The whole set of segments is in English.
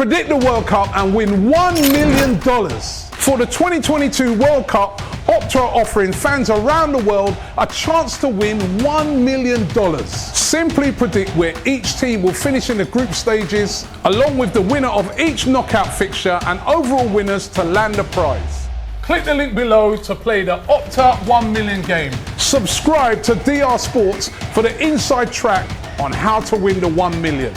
Predict the World Cup and win $1 million. For the 2022 World Cup, Opta are offering fans around the world a chance to win $1 million. Simply predict where each team will finish in the group stages, along with the winner of each knockout fixture and overall winners to land a prize. Click the link below to play the Opta 1 million game. Subscribe to DR Sports for the inside track on how to win the 1 million.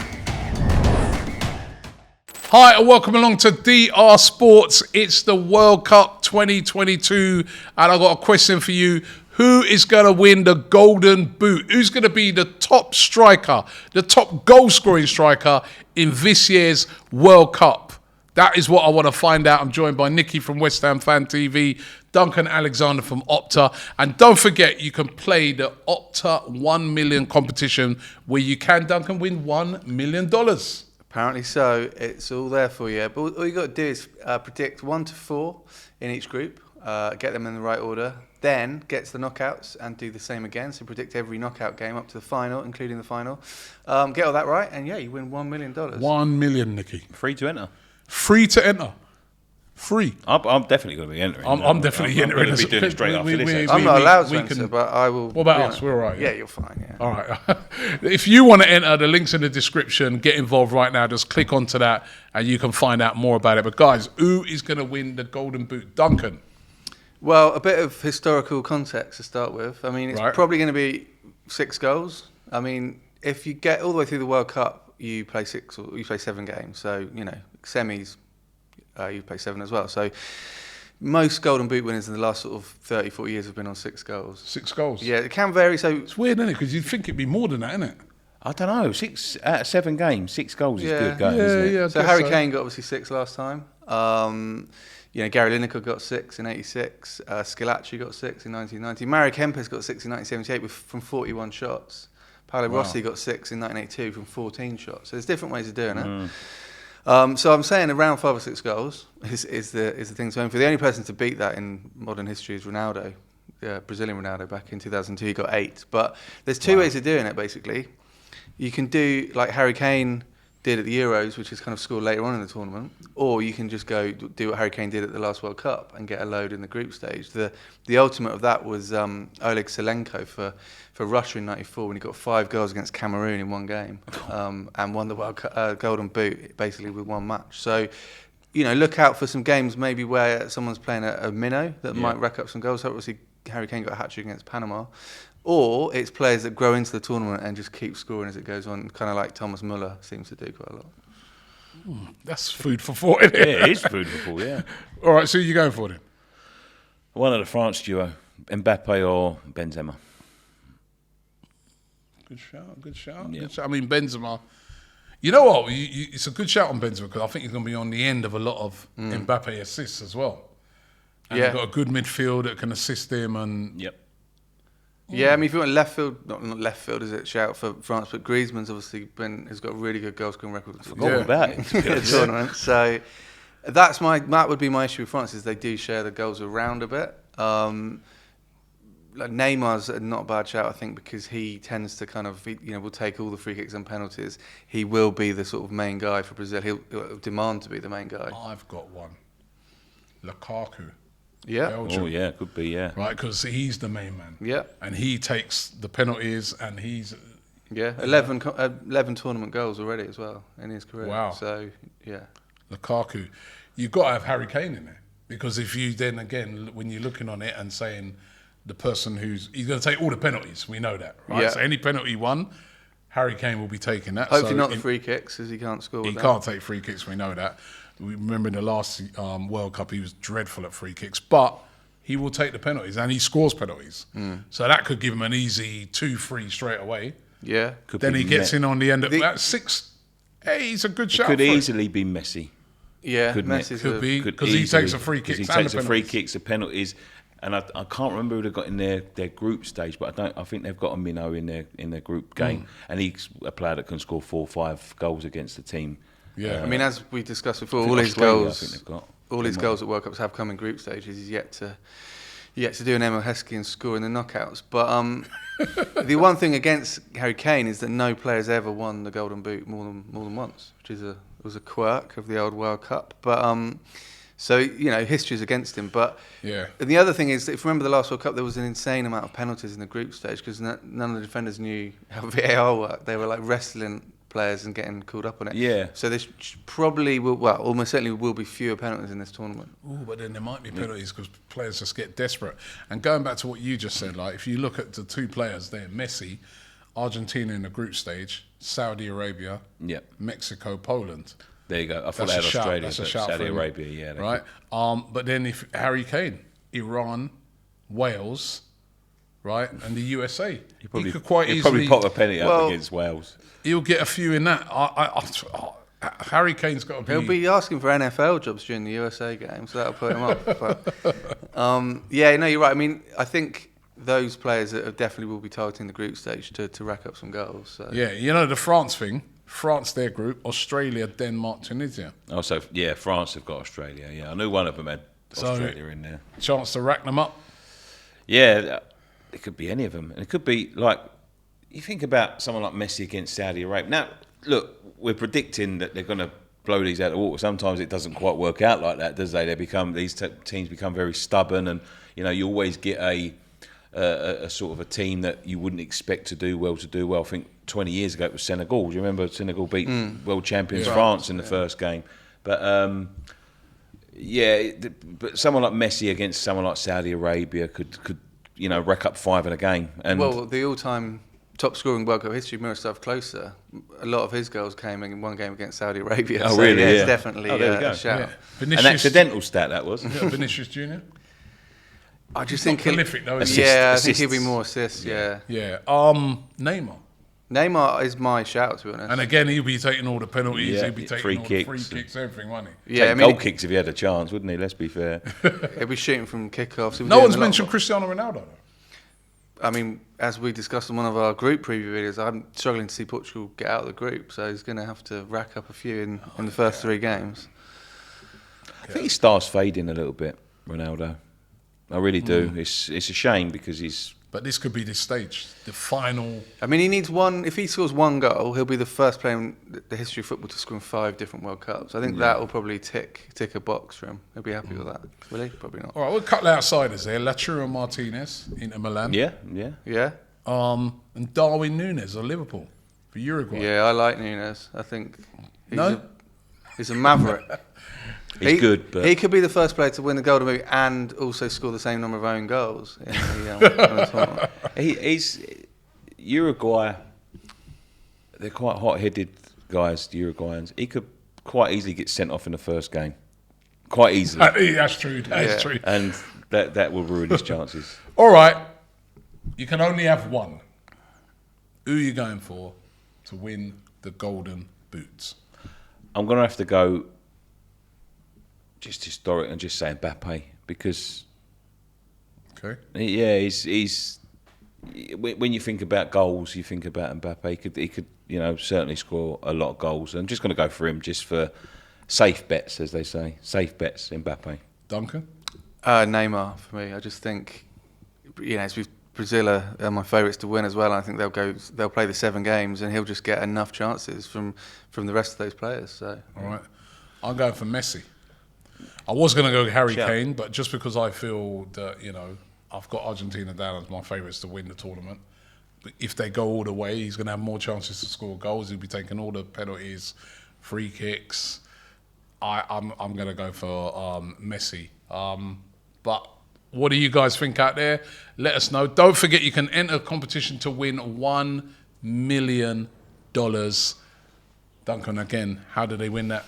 Hi and welcome along to DR Sports. It's the World Cup 2022 and I've got a question for you. Who is going to win the Golden Boot? Who's going to be the top striker, the top goal-scoring striker in this year's World Cup? That is what I want to find out. I'm joined by Nikki from West Ham Fan TV, Duncan Alexander from Opta. And don't forget, you can play the Opta 1 million competition where you can, Duncan, win $1 million. Apparently so. It's all there for you. But all you got to do is predict 1 to 4 in each group, get them in the right order, then get to the knockouts and do the same again. So predict every knockout game up to the final, including the final. Get all that right, and yeah, you win $1 million. 1 million, Nikki. Free to enter. Free to enter. Free. I'm definitely going to be entering. I'm definitely entering. I'm going to be doing it straight after this. I'm not allowed to enter, but I will. What about us? We're all right. Yeah, you're fine. Yeah. All right. If you want to enter, the link's in the description. Get involved right now. Just click onto that and you can find out more about it. But guys, who is going to win the Golden Boot? Duncan. Well, a bit of historical context to start with. I mean, it's probably going to be 6 goals. I mean, if you get all the way through the World Cup, you play 6 or you play 7 games. So, you know, semis, you play 7 as well. So most Golden Boot winners in the last sort of 30, 40 years have been on 6 goals. 6 goals? Yeah, it can vary. So it's weird, isn't it? Because you'd think it'd be more than that, isn't it? I don't know. 6 out of 7 games, 6 goals is good going, isn't it? Yeah. So Harry Kane got obviously 6 last time. You know, Gary Lineker got 6 in '86. Schillaci got 6 in 1990. Mario Kempes got 6 in 1978 from 41 shots. Paolo Rossi got 6 in 1982 from 14 shots. So there's different ways of doing it. So I'm saying around 5 or 6 goals is the thing to aim for. The only person to beat that in modern history is Ronaldo, Brazilian Ronaldo back in 2002. He got 8. But there's 2 ways of doing it basically. You can do like Harry Kane did at the Euros, which is kind of scored later on in the tournament, or you can just go do what Harry Kane did at the last World Cup and get a load in the group stage. The ultimate of that was Oleg Selenko for Russia in '94 when he got 5 goals against Cameroon in 1 game and won the World Cup, Golden Boot basically with 1 match. So, you know, look out for some games maybe where someone's playing a minnow that might rack up some goals. So obviously Harry Kane got a hat-trick against Panama. Or it's players that grow into the tournament and just keep scoring as it goes on, kind of like Thomas Müller seems to do quite a lot. That's food for thought, isn't it? Yeah, it is food for thought, yeah. All right, so who are you going for then? One of the France duo, Mbappe or Benzema. Good shout. Yeah. Good shout. I mean, Benzema. You know what? It's a good shout on Benzema because I think he's going to be on the end of a lot of Mbappe assists as well. And he's got a good midfield that can assist him and... Yep. Yeah, I mean, if you want left field, not left field, is it? Shout for France, but Griezmann's obviously has got a really good goal scoring record. Forgot about it. The tournament. So that would be my issue with France is they do share the goals around a bit. Like Neymar's not a bad shout, I think, because he tends to kind of, will take all the free kicks and penalties. He will be the sort of main guy for Brazil. He'll demand to be the main guy. I've got one. Lukaku. Yeah. Belgium. Oh, yeah, could be, yeah. Right, because he's the main man. Yeah. And he takes the penalties and he's... Yeah, 11 tournament goals already as well in his career. Wow. So, yeah. Lukaku. You've got to have Harry Kane in there. Because if you then, again, when you're looking on it and saying the person he's going to take all the penalties, we know that, right? Yeah. So any penalty won, Harry Kane will be taking that. Hopefully not the free kicks, as he can't score. He can't take free kicks, we know that. We remember in the last World Cup, he was dreadful at free kicks, but he will take the penalties and he scores penalties. So that could give him an easy 2-3 straight away. Yeah. Then he gets in on the end of that 6. Hey, he's a good shot. Could easily be Messi. Yeah, Messi could be because he takes the free kicks. He takes the free kicks, the penalties, and I can't remember who they've got in their group stage, but I think they've got a minnow in their group game, and he's a player that can score 4 or 5 goals against the team. Yeah, I mean, as we discussed before, all his goals at World Cups have come in group stages. He's yet to do an Emil Heskey and score in the knockouts. But the one thing against Harry Kane is that no player's ever won the Golden Boot more than once, which is a was a quirk of the old World Cup. But so history's against him. But Yeah. and the other thing is, if you remember the last World Cup, there was an insane amount of penalties in the group stage because none of the defenders knew how VAR worked. They were like wrestling players and getting called up on it. Yeah. So there probably will, well, almost certainly will be fewer penalties in this tournament. Ooh, but then there might be penalties because players just get desperate. And going back to what you just said, like if you look at the two players there, Messi, Argentina in the group stage, Saudi Arabia, Yep. Mexico, Poland. There you go. I thought That's they a had shout. Australia, That's a but shout Saudi for him. Arabia, yeah. they Right. But then if Harry Kane, Iran, Wales, right, and the USA, he could quite he'll easily. probably pop a penalty up Well, against Wales. He'll get a few in that. Harry Kane's got to be. He'll be asking for NFL jobs during the USA game, so that'll put him off. But, yeah, no, you're right. I mean, I think those players that definitely will be targeting the group stage to rack up some goals. So. Yeah, the France thing. France, their group. Australia, Denmark, Tunisia. Also, yeah, France have got Australia. Yeah, I knew one of them had Australia in there. Chance to rack them up. Yeah, it could be any of them. And it could be like, you think about someone like Messi against Saudi Arabia. Now, look, we're predicting that they're going to blow these out of the water. Sometimes it doesn't quite work out like that, does they? These teams become very stubborn, and you always get a sort of a team that you wouldn't expect to do well. I think 20 years ago it was Senegal. Do you remember Senegal beat world champions France in the first game? But but someone like Messi against someone like Saudi Arabia could rack up 5 in a game. And well, the all-time top scoring World Cup history, Miroslav Klose, a lot of his goals came in one game against Saudi Arabia. Oh, so, really? Yeah, Yeah. it's definitely Oh, there you go. a shout. Yeah. an accidental stat that was. Vinicius Junior. I just Not think prolific though. Is I Assists. think he'll be more assists. Yeah. Yeah. Neymar. Neymar is my shout, to be honest. And again, he'll be taking all the penalties. Yeah, He'll be taking free all the free kicks. kicks, everything, won't he? Yeah, Take goal kicks if he had a chance, wouldn't he? Let's be fair. He'll be shooting from kickoffs. He'll be No doing one's a lot mentioned of- Cristiano Ronaldo, though. I mean, as we discussed in one of our group preview videos, I'm struggling to see Portugal get out of the group, so he's going to have to rack up a few in the first 3 games. I think his star's fading a little bit, Ronaldo. I really do. It's a shame because he's... But this could be the stage, the final. I mean, he needs one. If he scores 1 goal, he'll be the first player in the history of football to score in 5 different World Cups. I think that will probably tick a box for him. He'll be happy with that. Will he? Probably not. All right, we'll cut the outsiders there. Lautaro Martinez, Inter Milan. Yeah. Yeah? And Darwin Núñez of Liverpool for Uruguay. Yeah, I like Núñez. I think No? he's a maverick. He's good, but... He could be the first player to win the Golden Boot and also score the same number of own goals. In the tournament. He's Uruguay. They're quite hot-headed guys, the Uruguayans. He could quite easily get sent off in the first game, quite easily, That's true. That's true. and that will ruin his chances. All right, you can only have one. Who are you going for to win the Golden Boots? I'm gonna have to go just historic and just say Mbappe because Okay. he's when you think about goals, you think about Mbappe. He could certainly score a lot of goals. I'm just going to go for him just for safe bets, as they say. Safe bets, Mbappe. Duncan? Neymar for me. I just think, Brazil are my favourites to win as well. I think they'll play the 7 games, and he'll just get enough chances from the rest of those players. So All right. I'm going for Messi. I was going to go Harry Shout. Kane, but just because I feel that, I've got Argentina down as my favourites to win the tournament. But if they go all the way, he's going to have more chances to score goals. He'll be taking all the penalties, free kicks. I'm going to go for Messi. But what do you guys think out there? Let us know. Don't forget you can enter a competition to win $1 million. Duncan, again, how do they win that?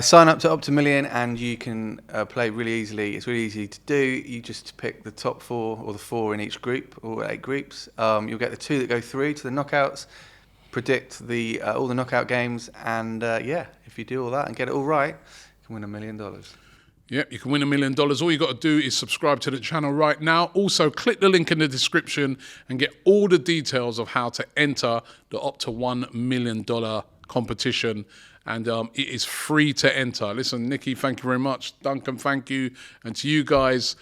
sign up to Opta Million and you can play really easily. It's really easy to do. You just pick the top 4 or the 4 in each group, or 8 groups. You'll get the 2 that go through to the knockouts, predict all the knockout games, and if you do all that and get it all right, you can win $1 million. Yep, you can win $1 million. All you got to do is subscribe to the channel right now. Also, click the link in the description and get all the details of how to enter the Opta $1 million competition. And it is free to enter. Listen, Nikki, thank you very much. Duncan, thank you. And to you guys,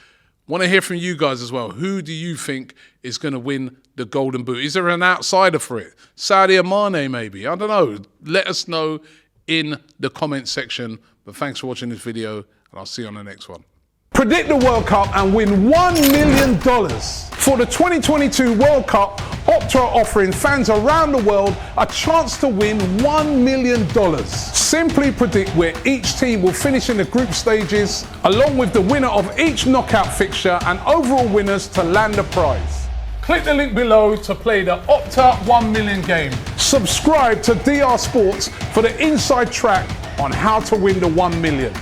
want to hear from you guys as well. Who do you think is going to win the Golden Boot? Is there an outsider for it? Sadio Mane, maybe? I don't know. Let us know in the comment section. But thanks for watching this video, and I'll see you on the next one. Predict the World Cup and win $1 million. For the 2022 World Cup, Opta are offering fans around the world a chance to win $1 million. Simply predict where each team will finish in the group stages, along with the winner of each knockout fixture and overall winners to land the prize. Click the link below to play the Opta 1 million game. Subscribe to DR Sports for the inside track on how to win the $1 million.